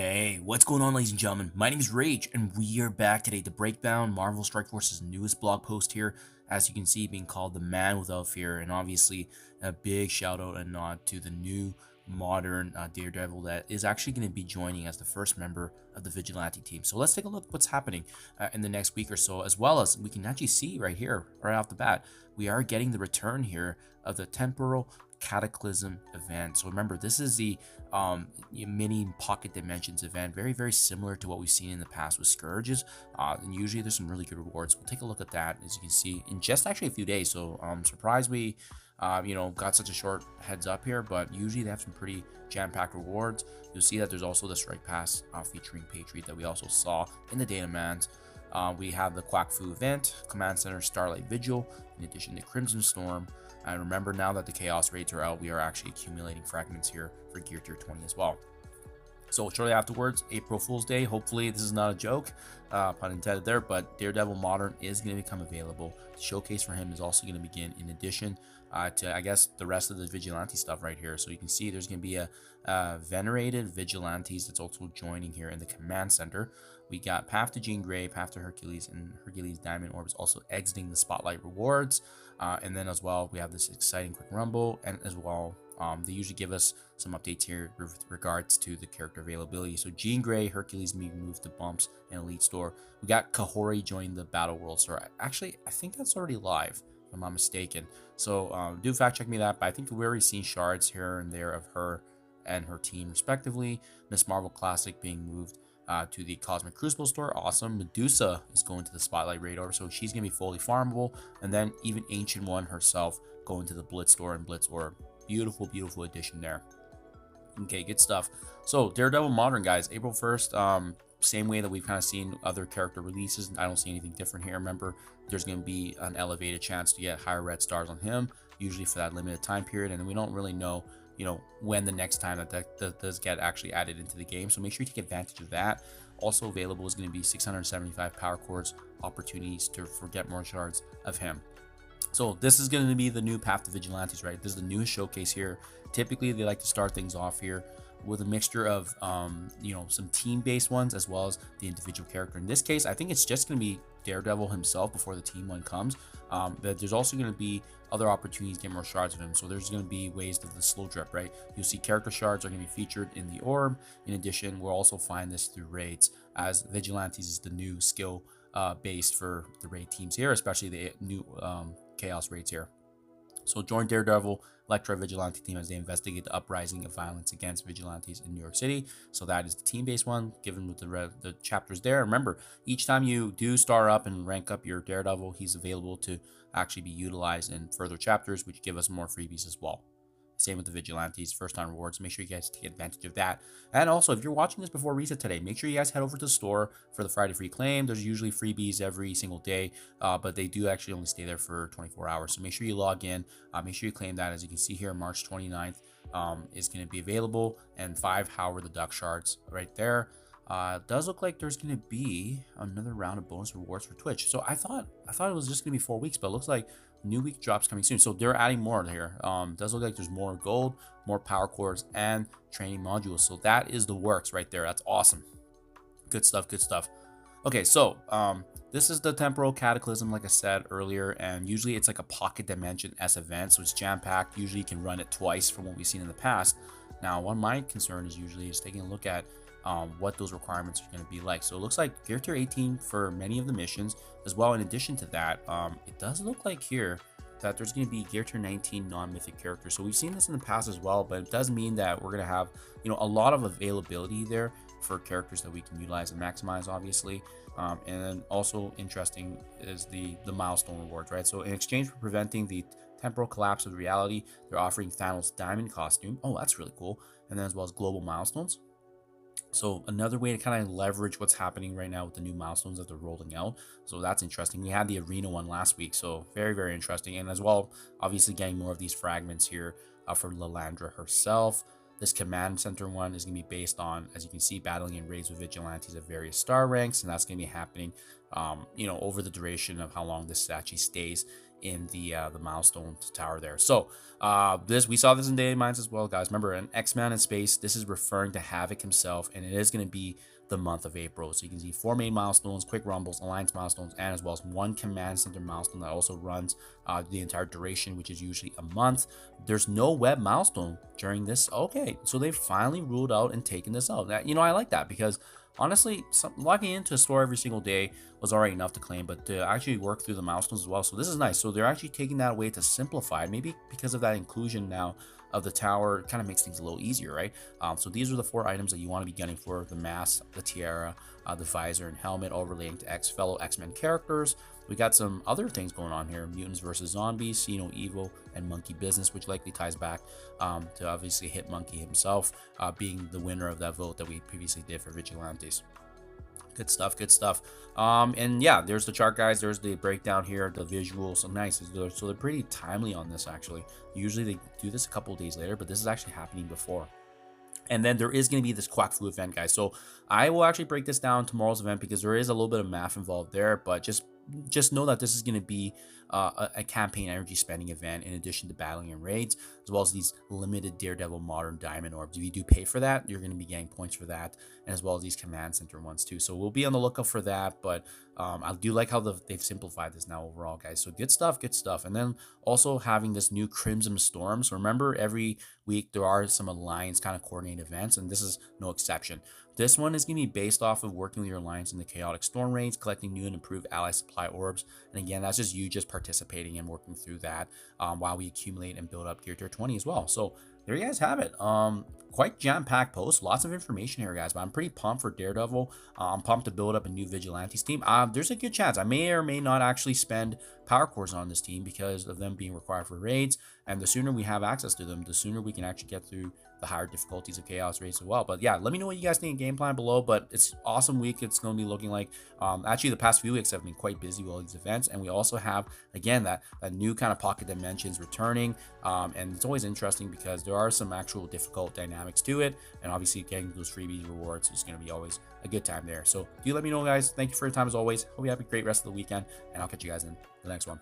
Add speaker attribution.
Speaker 1: Hey, what's going on, ladies and gentlemen? My name is Rage, and we are back today to break down Marvel Strike Force's newest blog post here, as you can see, being called The Man Without Fear, and obviously a big shout out and nod to the new modern Daredevil that is actually going to be joining as the first member of the Vigilante team. So let's take a look at what's happening in the next week or so, as well as we can actually see right here, right off the bat, we are getting the return here of the Temporal cataclysm event. So remember, this is the mini pocket dimensions event, very similar to what we've seen in the past with scourges, and usually there's some really good rewards. We'll take a look at that, as you can see, in just actually a few days. So I'm surprised we got such a short heads up here, but usually they have some pretty jam-packed rewards. You'll see that there's also the strike pass featuring Patriot that we also saw in the data mans. We have the Quack Fu event, Command Center Starlight Vigil, in addition to Crimson Storm. And remember, now that the Chaos raids are out, we are actually accumulating fragments here for Gear Tier 20 as well. So shortly afterwards, April Fool's Day. Hopefully this is not a joke, pun intended there, but Daredevil Modern is going to become available. The showcase for him is also going to begin, in addition to, I guess, the rest of the Vigilante stuff right here. So you can see there's going to be a venerated Vigilantes that's also joining here in the Command Center. We got Path to Jean Grey, Path to Hercules, and Hercules Diamond Orbs also exiting the Spotlight rewards. And then as well, we have this exciting Quick Rumble, and as well, they usually give us some updates here with regards to the character availability. So Jean Grey, Hercules being moved to Bumps and Elite Store. We got Kahori joining the Battle World Store. Actually, I think that's already live, if I'm not mistaken. So do fact check me that, but I think we've already seen shards here and there of her and her team respectively. Miss Marvel Classic being moved to the Cosmic Crucible Store. Awesome. Medusa is going to the Spotlight Radar, so she's going to be fully farmable. And then even Ancient One herself going to the Blitz Store and Blitz Orb. Beautiful addition there. Okay, good stuff. So Daredevil Modern, guys, April 1st, same way that we've kind of seen other character releases. I don't see anything different here. Remember, there's going to be an elevated chance to get higher red stars on him, usually for that limited time period, and we don't really know when the next time that does get actually added into the game. So make sure you take advantage of that. Also available is going to be 675 power chords opportunities for get more shards of him. So this is going to be the new Path to Vigilantes, right? This is the newest showcase here. Typically, they like to start things off here with a mixture of, some team-based ones as well as the individual character. In this case, I think it's just going to be Daredevil himself before the team one comes. But there's also going to be other opportunities to get more shards of him. So there's going to be ways to the slow drip, right? You'll see character shards are going to be featured in the orb. In addition, we'll also find this through raids, as Vigilantes is the new skill based for the raid teams here, especially the new Chaos raids here. So join Daredevil, Electra Vigilante team as they investigate the uprising of violence against vigilantes in New York City. So that is the team-based one, given with the chapters there. Remember, each time you do star up and rank up your Daredevil, he's available to actually be utilized in further chapters, which give us more freebies as well. Same with the Vigilantes, first time rewards. Make sure you guys take advantage of that. And also, if you're watching this before reset today, make sure you guys head over to the store for the Friday free claim. There's usually freebies every single day, but they do actually only stay there for 24 hours. So make sure you log in. Make sure you claim that. As you can see here, March 29th is going to be available, and 5 Howard the Duck shards right there. It does look like there's going to be another round of bonus rewards for Twitch. So I thought it was just going to be 4 weeks, but it looks like new week drops coming soon. So they're adding more here. Does look like there's more gold, more power cores, and training modules. So that is the works right there. That's awesome. Good stuff. Okay, so this is the Temporal Cataclysm, like I said earlier, and usually it's like a pocket dimension S event, so it's jam-packed. Usually you can run it twice from what we've seen in the past. Now, one of my concern is usually taking a look at what those requirements are going to be like. So it looks like Gear Tier 18 for many of the missions as well. In addition to that, it does look like here that there's going to be Gear Tier 19 non-mythic characters. So we've seen this in the past as well, but it does mean that we're going to have a lot of availability there for characters that we can utilize and maximize, obviously. And then also interesting is the milestone rewards, right? So in exchange for preventing the temporal collapse of reality, they're offering Thanos' diamond costume. Oh, that's really cool. And then as well as global milestones. So another way to kind of leverage what's happening right now with the new milestones that they're rolling out. So that's interesting. We had the arena one last week, so very interesting. And as well, obviously getting more of these fragments here for Lilandra herself. This command center one is going to be based on, as you can see, battling in raids with vigilantes at various star ranks, and that's going to be happening over the duration of how long this actually stays in the milestone tower there. So we saw this in Daily Minds as well, guys. Remember, an X-Man in space. This is referring to Havok himself, and it is going to be the month of April. So you can see 4 main milestones, quick rumbles, alliance milestones, and as well as 1 command center milestone that also runs the entire duration, which is usually a month. There's no web milestone during this. Okay, so they finally ruled out and taken this out. That, I like that, because honestly, logging into a store every single day was already enough to claim, but to actually work through the milestones as well. So this is nice. So they're actually taking that away to simplify it. Maybe because of that inclusion now of the tower, it kind of makes things a little easier, right? So these are the 4 items that you want to be gunning for: the mask, the tiara, the visor, and helmet, all relating to fellow X-Men characters. We got some other things going on here: mutants versus zombies, see no evil, and monkey business, which likely ties back to obviously Hit Monkey himself being the winner of that vote that we previously did for Vigilantes. Good stuff, good stuff. And yeah, there's the chart, guys. There's the breakdown here, the visuals. So nice. So they're pretty timely on this, actually. Usually they do this a couple of days later, but this is actually happening before. And then there is going to be this Quack Flu event, guys. So I will actually break this down tomorrow's event, because there is a little bit of math involved there, but just know that this is going to be a campaign energy spending event in addition to battling and raids, as well as these limited Daredevil Modern Diamond Orbs. If you do pay for that, you're going to be getting points for that, and as well as these command center ones too. So we'll be on the lookout for that, but I do like how they've simplified this now overall, guys. So good stuff, good stuff. And then also having this new Crimson Storm. So remember, every week there are some alliance kind of coordinated events, and this is no exception. This one is going to be based off of working with your alliance in the chaotic storm raids, collecting new and improved ally supply orbs. And again, that's just you just participating and working through that while we accumulate and build up gear tier 20 as well. So there you guys have it. Quite jam-packed post, lots of information here, guys, but I'm pretty pumped for Daredevil. I'm pumped to build up a new Vigilantes team. There's a good chance I may or may not actually spend power cores on this team because of them being required for raids, and the sooner we have access to them, the sooner we can actually get through the higher difficulties of chaos raids as well. But yeah, let me know what you guys think of game plan below. But it's awesome week it's going to be looking like. Actually, the past few weeks have been quite busy with all these events, and we also have, again, that new kind of pocket dimensions returning, and it's always interesting because there are some actual difficult dynamics to it, and obviously getting those freebie rewards is going to be always a good time there. So do let me know, guys. Thank you for your time as always. Hope you have a great rest of the weekend, and I'll catch you guys in the next one.